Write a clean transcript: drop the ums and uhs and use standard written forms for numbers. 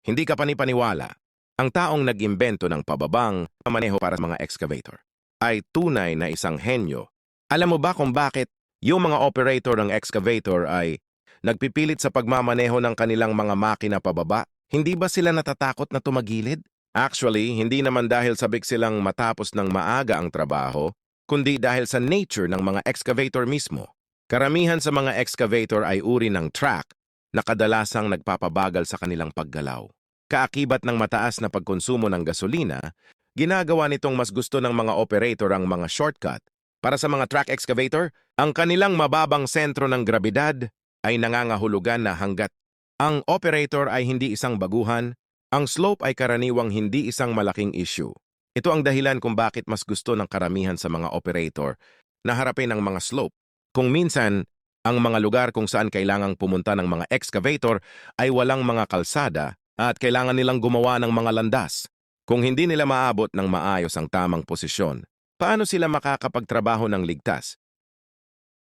Hindi ka panipaniwala. Ang taong nag-imbento ng pababang pamaneho para sa mga excavator ay tunay na isang henyo. Alam mo ba kung bakit yung mga operator ng excavator ay nagpipilit sa pagmamaneho ng kanilang mga makina pababa? Hindi ba sila natatakot na tumagilid? Actually, hindi naman dahil sabik silang matapos ng maaga ang trabaho, kundi dahil sa nature ng mga excavator mismo. Karamihan sa mga excavator ay uri ng track na kadalasang nagpapabagal sa kanilang paggalaw. Kaakibat ng mataas na pagkonsumo ng gasolina, ginagawa nitong mas gusto ng mga operator ang mga shortcut. Para sa mga track excavator, ang kanilang mababang sentro ng grabidad ay nangangahulugan na hanggat ang operator ay hindi isang baguhan, ang slope ay karaniwang hindi isang malaking issue. Ito ang dahilan kung bakit mas gusto ng karamihan sa mga operator na harapin ang mga slope. Kung minsan, ang mga lugar kung saan kailangang pumunta ng mga excavator ay walang mga kalsada at kailangan nilang gumawa ng mga landas. Kung hindi nila maabot ng maayos ang tamang posisyon, paano sila makakapagtrabaho ng ligtas?